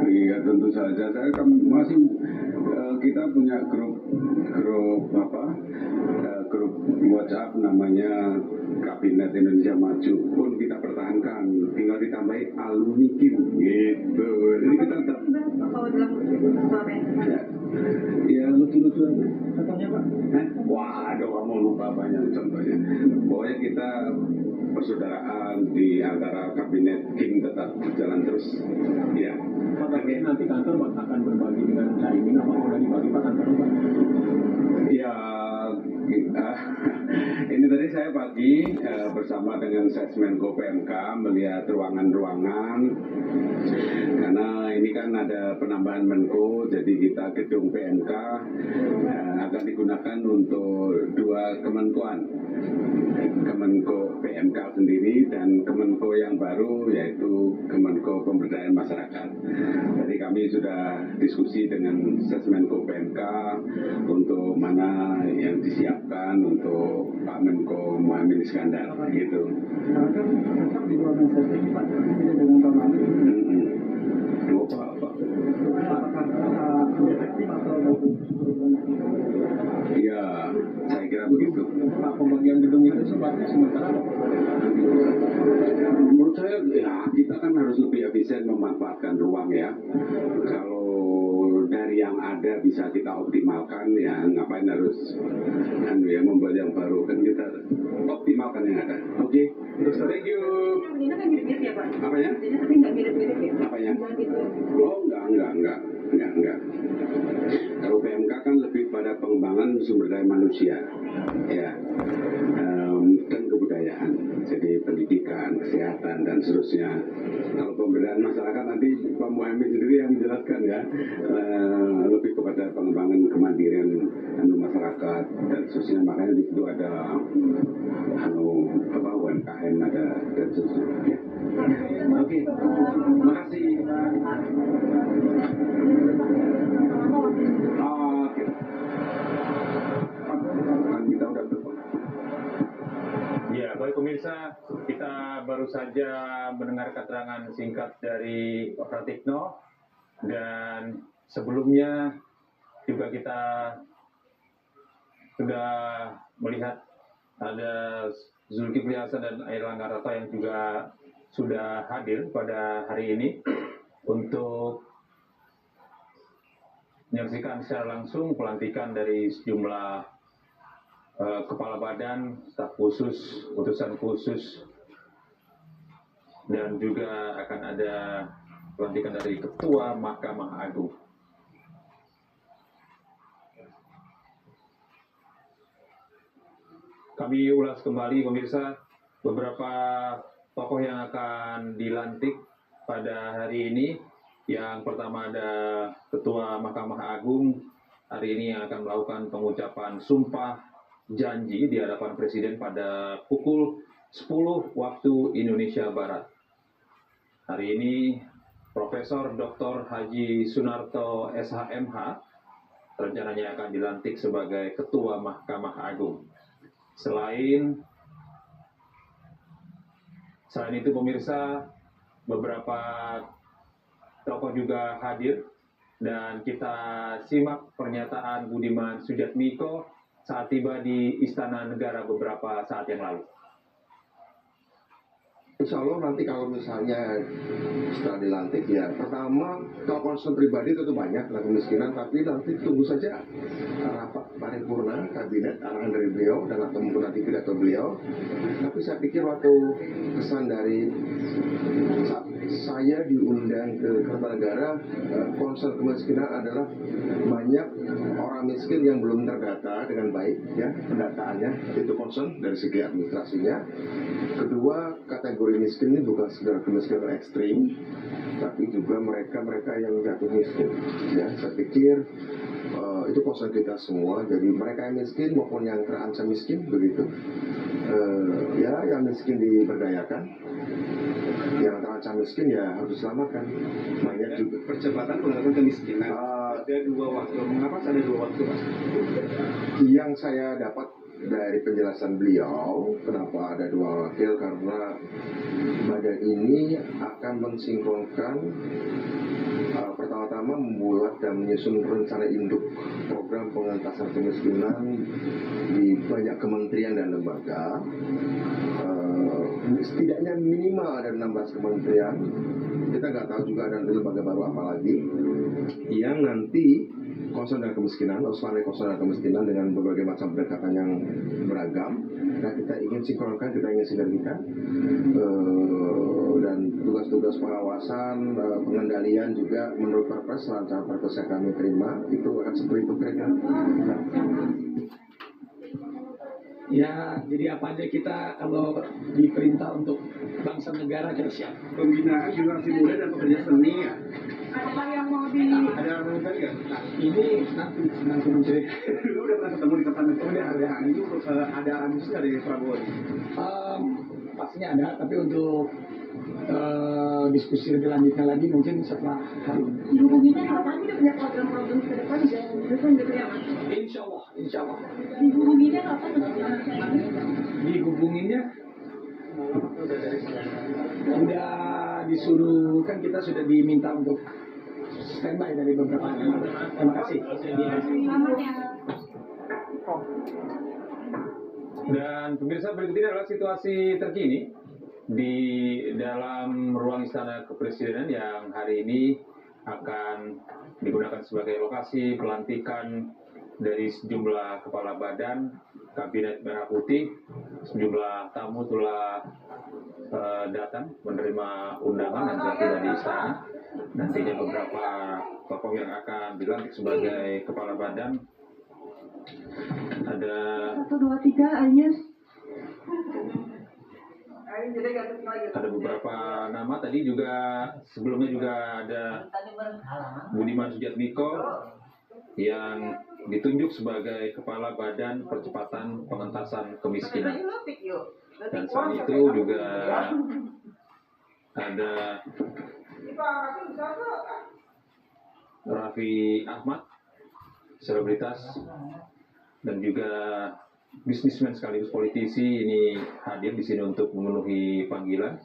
Iya tentu saja. Saya kan masih kita punya grup grup WhatsApp namanya Kabinet Indonesia Maju pun kita pertahankan. Tinggal ditambahi alumni Kim gitu. Jadi kita tetap. Ya lucu-lucu aja. Contohnya Pak? Wah, ada orang mau lupa banyak contohnya. Pokoknya kita persaudaraan di antara kabinet King tetap berjalan terus. Ya. Pak, tapi nanti kantor akan berbagi dengan Caimin apa udah dibagi Pak kantor Pak? Ya, ini tadi saya pagi bersama dengan Sesmenko PMK melihat ruangan-ruangan karena ini kan ada penambahan Menko, jadi kita gedung PMK akan digunakan untuk dua kemenkoan, Kemenko PMK sendiri dan Kemenko yang baru yaitu Kemenko Pemberdayaan Masyarakat. Jadi kami sudah diskusi dengan Sesmenko PMK untuk mana yang disiapkan untuk Pak Menko Muhammad Iskandar gitu. Apa? Ya, saya kira begitu. Pak, pembagian gedung itu sementara menurut saya ya kita kan harus lebih efisien memanfaatkan ruang ya. Kalau dari yang ada bisa kita optimalkan ya ngapain harus membuat yang baru, kan kita optimalkan yang ada. Oke, terus thank you. Ini kan mirip-mirip ya Pak? Apanya? Tapi nggak mirip-mirip ya? Apanya? Oh enggak. Kalau PMK kan lebih pada pengembangan sumber daya manusia, ya, dan kebudayaan. Jadi pendidikan, kesehatan dan seterusnya. Kalau pemberdayaan masyarakat nanti Pak Muhammad sendiri yang menjelaskan ya, lebih kepada pengembangan kemandirian masyarakat dan seterusnya. Makanya di situ ada UMKM ada dan seterusnya. Ya. Oke, makasih. Kita udah ya, baik pemirsa, kita baru saja mendengar keterangan singkat dari Pak Pratikno dan sebelumnya juga kita sudah melihat ada Zulkifli Hasan dan Airlangga Hartarto yang juga sudah hadir pada hari ini untuk menyaksikan secara langsung pelantikan dari sejumlah kepala badan, staf khusus, utusan khusus, dan juga akan ada pelantikan dari Ketua Mahkamah Agung. Kami ulas kembali pemirsa beberapa tokoh yang akan dilantik pada hari ini. Yang pertama ada Ketua Mahkamah Agung hari ini yang akan melakukan pengucapan sumpah janji di hadapan Presiden pada pukul 10 waktu Indonesia Barat. Hari ini Profesor Dr. Haji Sunarto SHMH rencananya akan dilantik sebagai Ketua Mahkamah Agung. Selain itu pemirsa, beberapa tokoh juga hadir dan kita simak pernyataan Budiman Sujatmiko saat tiba di Istana Negara beberapa saat yang lalu. Insya Allah nanti kalau misalnya setelah dilantik ya, pertama kalau concern pribadi tentu banyak tentang kemiskinan, tapi nanti tunggu saja rapat paripurna kabinet arahan dari beliau dan atau mungkin nanti pidato beliau. Tapi saya pikir waktu kesan dari saat saya diundang ke Kertanegara, concern kemiskinan adalah banyak orang miskin yang belum terdata dengan baik ya pendataannya, itu concern dari segi administrasinya. Kedua, kategori miskin ini bukan sekedar kemiskinan ekstrim, tapi juga mereka yang jatuh miskin. Ya, saya pikir itu concern kita semua. Jadi mereka yang miskin maupun yang terancam miskin begitu. Yang miskin diberdayakan, yang terancam miskin ya harus diselamatkan. Banyak juga percepatan penghapusan kemiskinan. Ada dua waktu. Mengapa ada dua waktu, Mas? Yang saya dapat dari penjelasan beliau, kenapa ada 2 wakil, karena badan ini akan mensinkronkan pertama-tama membuat dan menyusun rencana induk program pengentasan kemiskinan di banyak kementerian dan lembaga. Setidaknya minimal ada 16 kementerian. Kita nggak tahu juga ada lembaga baru apa lagi yang nanti concern dengan kemiskinan, Australia concern dengan kemiskinan dengan berbagai macam pendekatan yang beragam. Nah, kita ingin sinkronkan, kita ingin sinergikan, dan tugas-tugas pengawasan, pengendalian juga menurut Perpres, rancangan Perpres yang kami terima itu akan seperti itu kira-kira. Ya, jadi apa aja kita kalau diperintah untuk bangsa negara kita siap. Pembinaan generasi muda dan pekerja seni ya. Ada yang mau di... Ada orang tadi nggak? Nah, ini nanti menteri. Lu udah pernah ketemu di tempat udah ada. Itu ada ambisi dari Prabowo. Pastinya ada, tapi untuk diskusi lebih lanjutnya lagi mungkin setelah hari ini. Dihubunginya kapan kita punya program-program ke depan dan mendukung gitu ya Mas? Insya Allah. Dihubunginya kapan? Dihubunginnya udah disuruh, kan kita sudah diminta untuk standby dari beberapa teman. Terima kasih. Selamat ya. Dan pemirsa, berikut ini adalah situasi terkini di dalam ruang Istana Kepresidenan yang hari ini akan digunakan sebagai lokasi pelantikan dari sejumlah kepala badan Kabinet Merah Putih. Sejumlah tamu telah datang menerima undangan dan telah tiba di istana. Nantinya beberapa tokoh yang akan dilantik sebagai kepala badan ada 1, 2, 3, Ayes. ada beberapa nama. Tadi juga sebelumnya juga ada Budiman Sujatmiko yang ditunjuk sebagai Kepala Badan Percepatan Pengentasan Kemiskinan. Dan selain itu juga ada Raffi Ahmad, selebritas dan juga bisnismen sekaligus politisi ini hadir di sini untuk memenuhi panggilan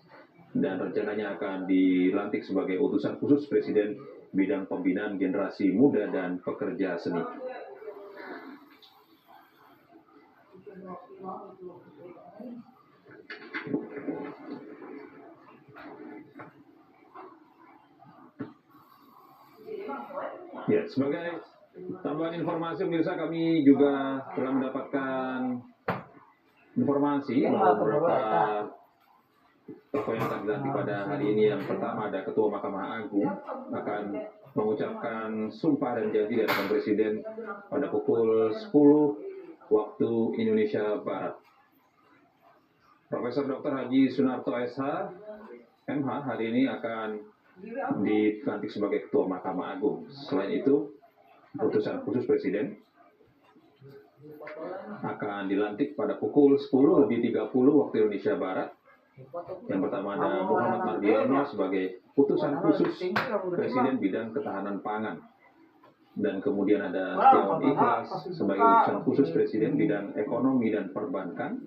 dan rencananya akan dilantik sebagai utusan khusus Presiden bidang pembinaan generasi muda dan pekerja seni. Ya, sebagai tambahan informasi pemirsa, kami juga telah mendapatkan informasi bahwa beberapa tokoh yang akan dilantik pada hari ini. Yang pertama ada Ketua Mahkamah Agung akan mengucapkan sumpah dan janji di hadapan Presiden pada pukul 10 waktu Indonesia Barat. Profesor Dr. Haji Sunarto SH, MH, hari ini akan dilantik sebagai Ketua Mahkamah Agung. Selain itu, utusan khusus Presiden akan dilantik pada pukul 10:30 waktu Indonesia Barat. Yang pertama ada Muhammad Mardiono sebagai utusan khusus Presiden bidang ketahanan pangan. Dan kemudian ada Tiawan Ikhlas sebagai utusan khusus Presiden bidang ekonomi dan perbankan.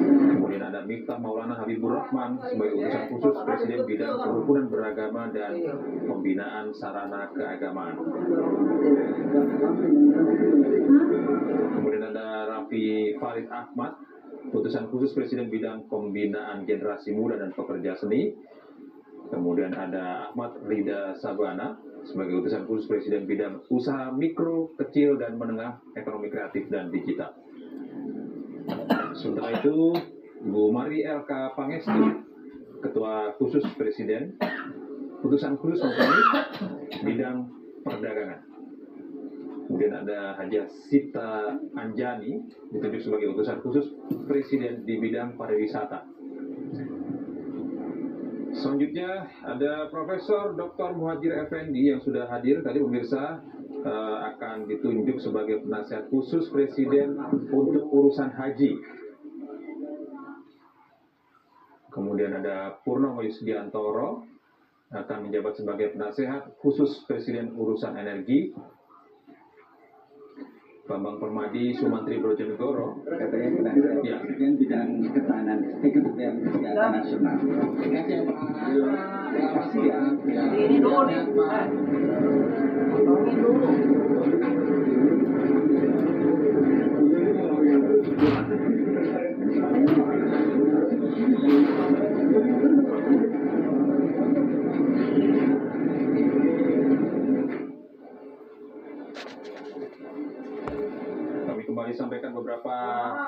Kemudian ada Miftah Maulana Habibur Rahman sebagai utusan khusus Presiden bidang kerukunan beragama dan pembinaan sarana keagamaan. Kemudian ada Raffi Farid Ahmad, utusan khusus Presiden bidang pembinaan generasi muda dan pekerja seni. Kemudian ada Ahmad Rida Sabana sebagai utusan khusus Presiden bidang usaha mikro, kecil, dan menengah, ekonomi kreatif dan digital. Sementara itu, Bu Mari LK Pangesti, Ketua Khusus Presiden, utusan khusus Menteri bidang perdagangan. Kemudian ada Haja Sita Anjani, ditunjuk sebagai utusan khusus Presiden di bidang pariwisata. Selanjutnya ada Profesor Dr. Muhajir Effendi yang sudah hadir tadi pemirsa, akan ditunjuk sebagai penasihat khusus Presiden untuk urusan haji. Kemudian ada Purnomo Yusdiantoro akan menjabat sebagai penasehat khusus Presiden urusan energi. Bambang Permadi Sumantri Brojonegoro. Katanya penasihat Ya. presiden bidang ketahanan dan kesehatan nasional. Terima kasih ya. Ini dulu nih. Tolongin dulu. Kami kembali sampaikan beberapa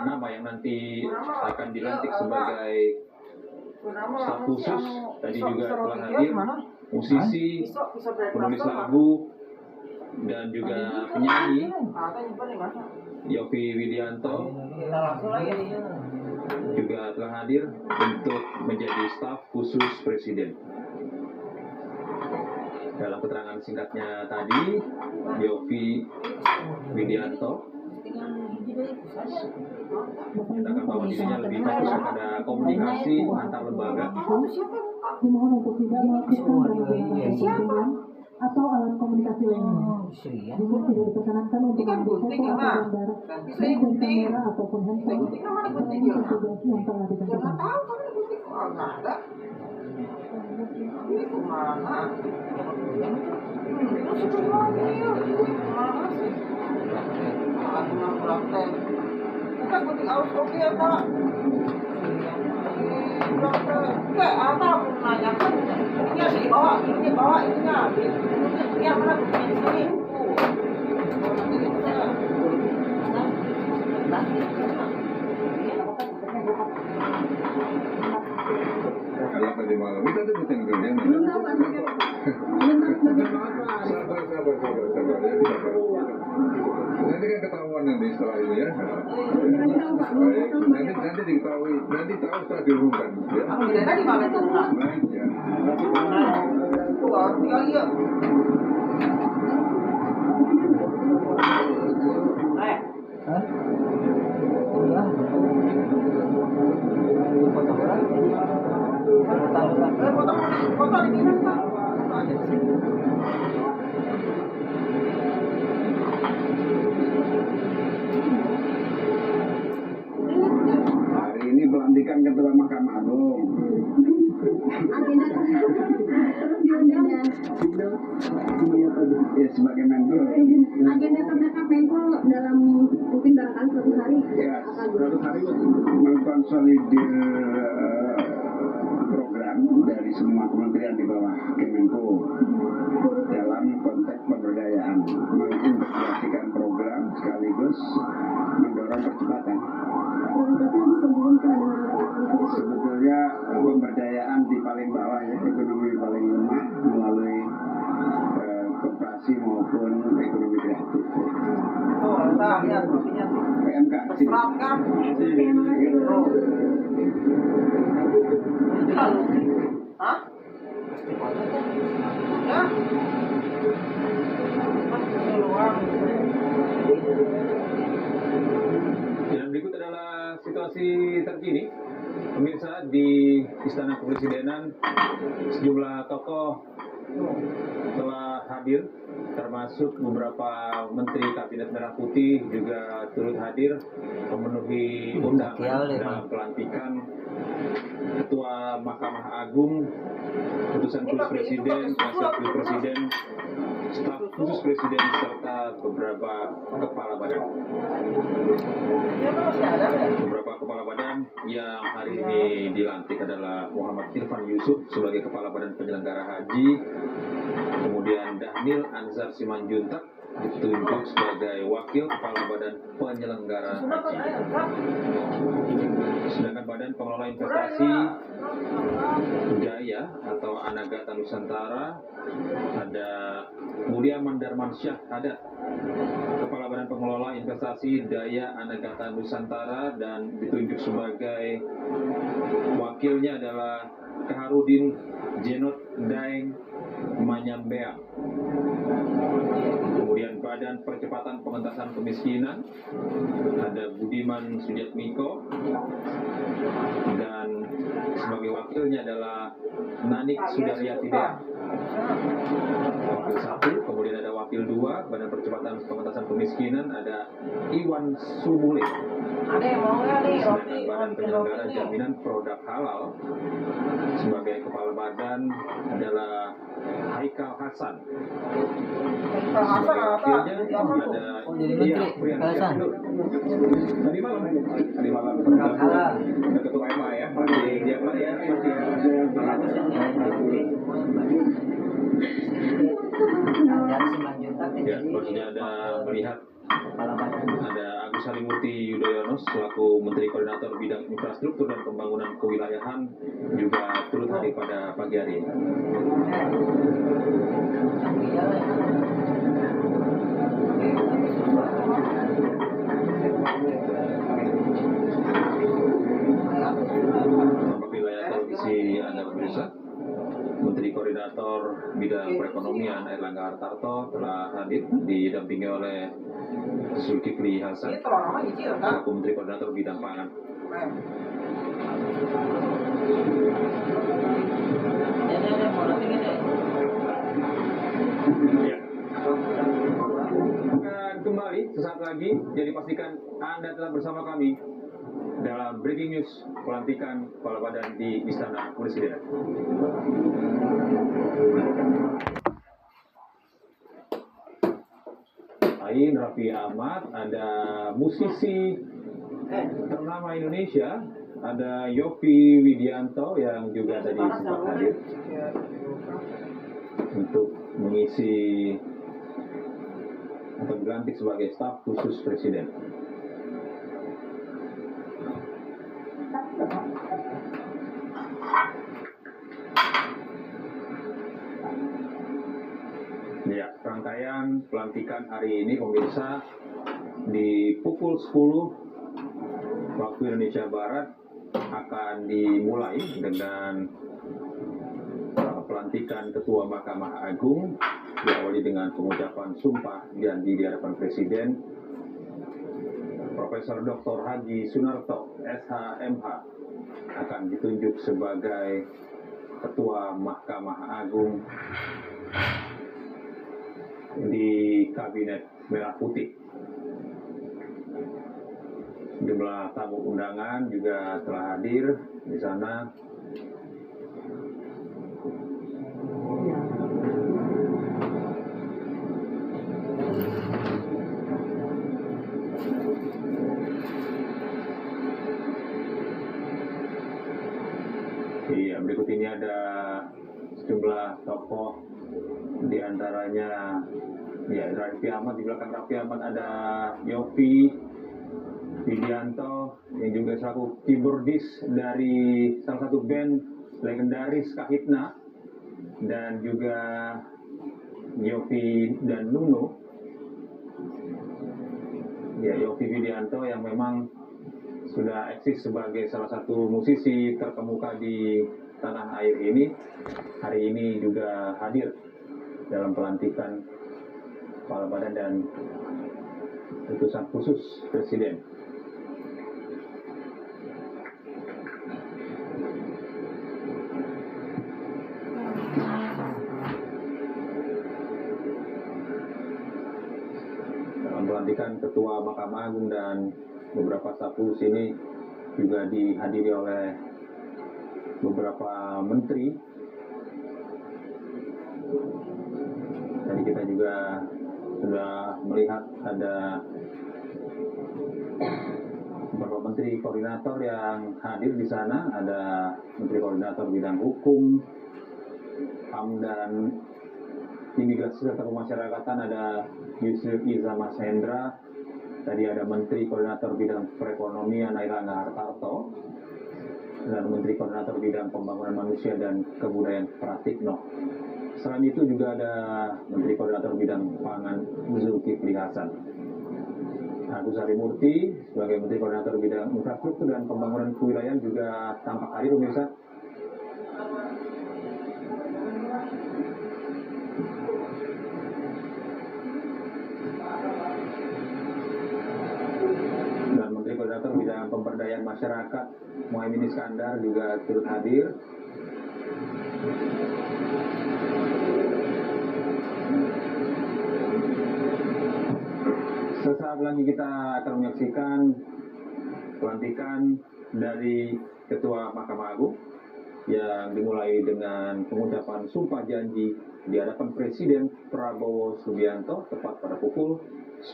nama yang nanti akan dilantik sebagai staf khusus. Tadi juga telah hadir musisi, penulis lagu, dan juga penyanyi Yofi Widianto juga telah hadir untuk menjadi staf khusus presiden. Dalam keterangan singkatnya tadi, Yofi Widianto menyatakan bahwa dirinya lebih fokus kepada komunikasi antar lembaga. Dimohon untuk tidak melakukan berbagai atau alat komunikasi lainnya. Juga tidak diperkenankan untuk mengambil foto atau gambar baik dari kamera ataupun handphone selain petugas yang telah ditentukan. Kalau tadi malam kita tuh bukan kerja. Nanti kan ketahuan nanti setelah ini ya. Nanti diketahui, nanti tahu setelah diumumkan. Ya. Tadi mana tuh? Baik ya. Hari ini pelantikan Ketua Mahkamah Agung. Ya, sebagai Menko. Agenda terdekat Menko dalam mungkin barangkali suatu hari. Ya, suatu hari mengkonsolidir program dari semua kementerian di bawah Kemenko dalam konteks pemberdayaan, mengintegrasikan program sekaligus mendorong percepatan. Sebetulnya pemberdayaan di paling bawah ya, ekonomi paling lemah melalui koperasi maupun ekonomi kreatif. PMK. Hah? Ya? Dan berikut adalah situasi terkini. Pemirsa, di Istana Kepresidenan sejumlah tokoh telah hadir, termasuk beberapa Menteri Kabinet Merah Putih juga turut hadir memenuhi undangan dalam pelantikan Ketua Mahkamah Agung, putusan khusus Presiden, Kasat Presiden, staf khusus Presiden, serta beberapa kepala badan. Beberapa kepala badan yang hari ini dilantik adalah Muhammad Irfan Yusuf sebagai Kepala Badan Penyelenggara Haji, kemudian Dhanil Anzar Simanjuntak ditunjuk sebagai Wakil Kepala Badan Penyelenggara Haji. Sedangkan Badan Pengelola Investasi Daya atau Anagata Nusantara ada Budiaman Darmansyah Hadat, Kepala Badan Pengelola Investasi Daya Anagata Nusantara, dan ditunjuk sebagai wakilnya adalah Kaharudin Jenot Daeng Manyambeang. Kemudian Badan Percepatan Pengentasan Kemiskinan ada Budiman Sujatmiko, dan Sebagai wakilnya adalah Nanik Sudaryati Dea. Wakil 1, kemudian ada wakil 2, Badan Percepatan Pengentasan Kemiskinan, ada Iwan Subule. Sedangkan Badan Penyelenggara Jaminan Produk Halal sebagai kepala badan adalah Haikal Hasan. Sebagai wakilnya ada Priyansyah Nur. Tadi malam ada ketua MA ya, masih tiap hari ya, ya, selanjutnya ada melihat ada Agus Harimurti Yudhoyono selaku Menteri Koordinator Bidang Infrastruktur dan Pembangunan Kewilayahan juga turut hadir pada pagi hari ini. Tampak di layar televisi Anda pemirsa, Menteri Koordinator Bidang Perekonomian Airlangga Hartarto telah hadir didampingi oleh Zulkifli Hasan selaku Menteri Koordinator Bidang Pangan. Ya. Akan kembali sesaat lagi, jadi pastikan Anda telah bersama kami dalam breaking news pelantikan kepala badan di Istana Presiden. Lain Raffi Ahmad, ada musisi ternama Indonesia, ada Yovie Widianto yang juga tadi sempat hadir untuk mengisi atau dilantik sebagai staf khusus Presiden. Ya, rangkaian pelantikan hari ini pemirsa di pukul 10 waktu Indonesia Barat akan dimulai dengan pelantikan Ketua Mahkamah Agung, diawali dengan pengucapan sumpah janji di hadapan Presiden. Profesor Dr. Haji Sunarto, SHMH, akan ditunjuk sebagai Ketua Mahkamah Agung di Kabinet Merah Putih. Jumlah tamu undangan juga telah hadir di sana. Iya, berikut ini ada sejumlah tokoh, di antaranya ya Raffi Ahmad, di belakang Raffi Ahmad ada Yovie Widianto yang juga selaku keyboardis dari salah satu band legendaris Kahitna, dan juga Yovie dan Nuno. Ya, Yovie Widianto yang memang sudah eksis sebagai salah satu musisi terkemuka di tanah air ini, hari ini juga hadir dalam pelantikan kepala badan dan utusan khusus Presiden. Dalam pelantikan Ketua Mahkamah Agung dan beberapa staf khusus ini juga dihadiri oleh beberapa menteri. Tadi kita juga sudah melihat ada beberapa menteri koordinator yang hadir di sana. Ada Menteri Koordinator Bidang Hukum, HAM dan Imigrasi serta Pemasyarakatan, ada Yusril Iza Mashendra. Tadi ada Menteri Koordinator Bidang Perekonomian Airlangga Hartarto, dan Menteri Koordinator Bidang Pembangunan Manusia dan Kebudayaan Pratikno. Selain itu juga ada Menteri Koordinator Bidang Pangan Zulkifli Hasan. Agus Harimurti sebagai Menteri Koordinator Bidang Infrastruktur dan Pembangunan Kewilayahan juga tampak hadir pemirsa. Dan Menteri Koordinator Bidang Pemberdayaan Masyarakat Muhaimin Iskandar juga turut hadir. Sesaat lagi kita akan menyaksikan pelantikan dari Ketua Mahkamah Agung yang dimulai dengan pengucapan sumpah janji di hadapan Presiden Prabowo Subianto tepat pada pukul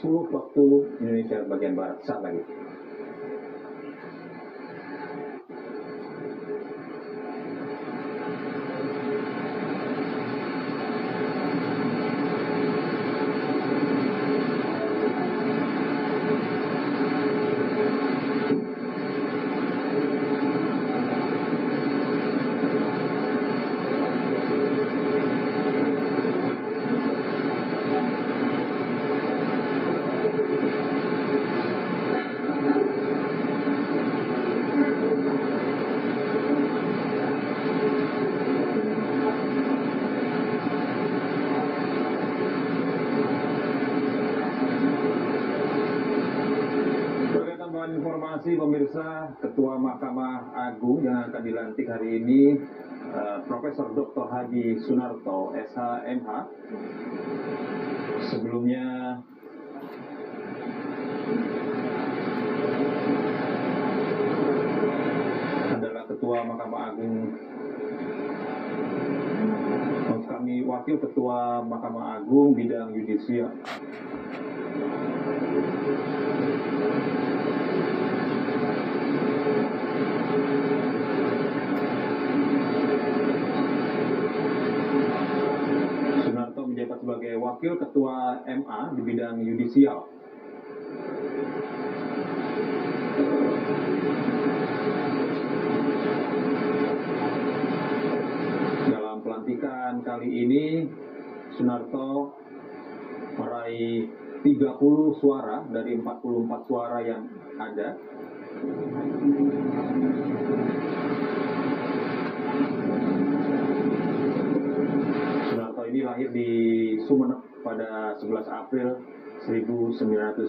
10 waktu Indonesia bagian Barat. Saat lagi. Informasi pemirsa, Ketua Mahkamah Agung yang akan dilantik hari ini Profesor Dr. Haji Sunarto, SH.MH. Sebelumnya adalah Ketua Mahkamah Agung, maksud kami Wakil Ketua Mahkamah Agung bidang yudisial. Sunarto menjabat sebagai Wakil Ketua MA di bidang yudisial. Dalam pelantikan kali ini, Sunarto meraih 30 suara dari 44 suara yang ada. Sunarto ini lahir di Sumeneb pada 11 April 1959.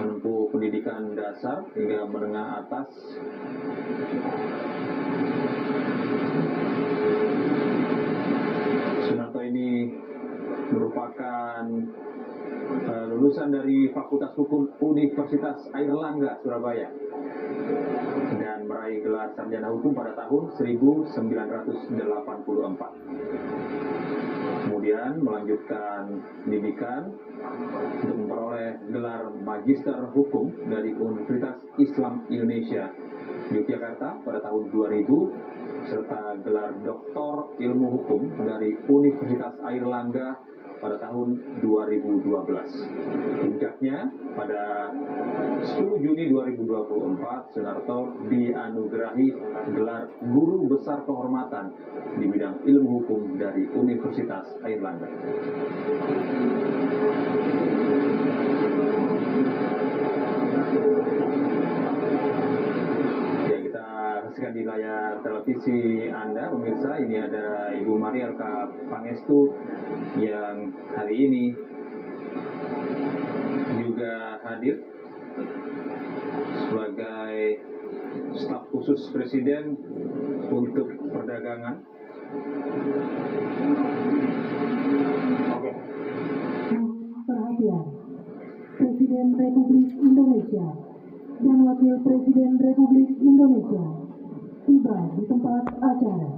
Menempuh pendidikan dasar hingga menengah atas. Sunarto ini merupakan lulusan dari Fakultas Hukum Universitas Airlangga, Surabaya, dan meraih gelar sarjana hukum pada tahun 1984. Kemudian melanjutkan pendidikan untuk memperoleh gelar Magister Hukum dari Universitas Islam Indonesia Yogyakarta pada tahun 2000, serta gelar Doktor Ilmu Hukum dari Universitas Airlangga pada tahun 2012. Puncaknya pada 10 Juni 2024, Sunarto dianugerahi gelar Guru Besar Kehormatan di bidang ilmu hukum dari Universitas Airlangga. Saksikan di layar televisi Anda, pemirsa, ini ada Ibu Marielka Pangestu yang hari ini juga hadir sebagai staf khusus Presiden untuk perdagangan. Perhatian, Presiden Republik Indonesia dan Wakil Presiden Republik Indonesia tiba di tempat acara.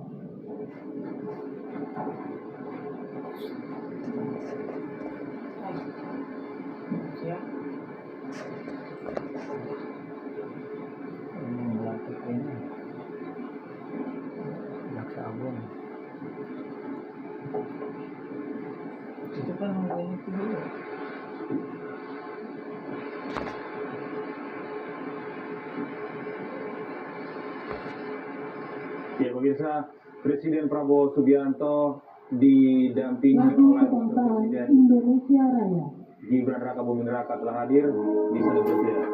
Jaksa Agung. Itu kan ngomongin itu dulu. Ya pemirsa, Presiden Prabowo Subianto didampingi Lagu oleh Kebangsaan Presiden Indonesia Raya. Gibran Raka Buming Raka telah hadir di sana Presiden.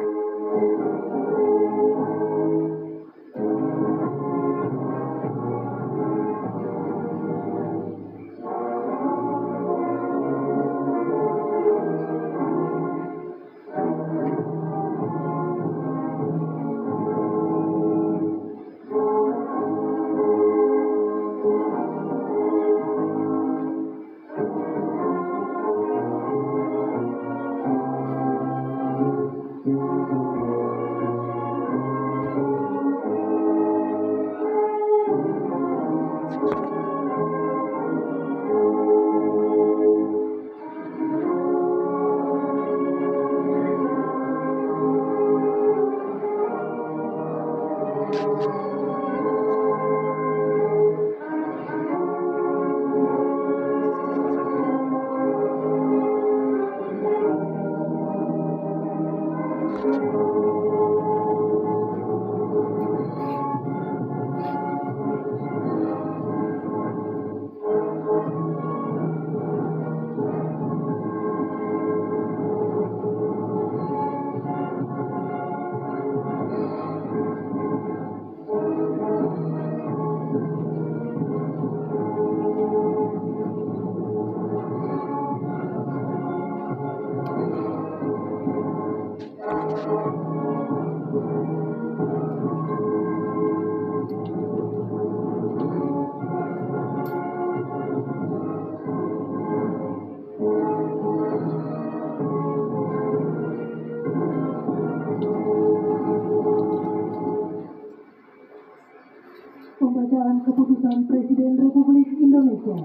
Pembacaan keputusan Presiden Republik Indonesia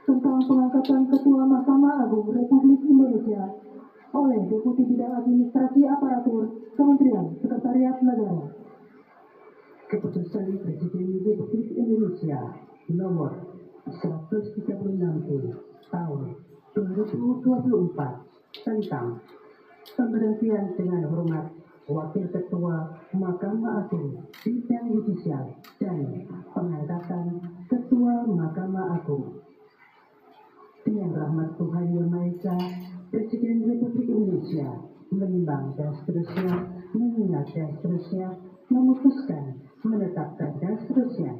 tentang pengangkatan Ketua Mahkamah Agung Republik Indonesia oleh Deputi Bidang Administrasi Aparatur Kementerian Sekretariat Negara. Keputusan Presiden Republik Indonesia nomor 136 tahun 2024 tentang pemberhentian dengan hormat Wakil Ketua Mahkamah Agung Bidang Yudisial dan pengangkatan Ketua Mahkamah Agung. Dengan rahmat Tuhan Yang Maha Esa, Presiden Republik Indonesia menimbang dan seterusnya, mengingat dan seterusnya, memutuskan, menetapkan dan seterusnya,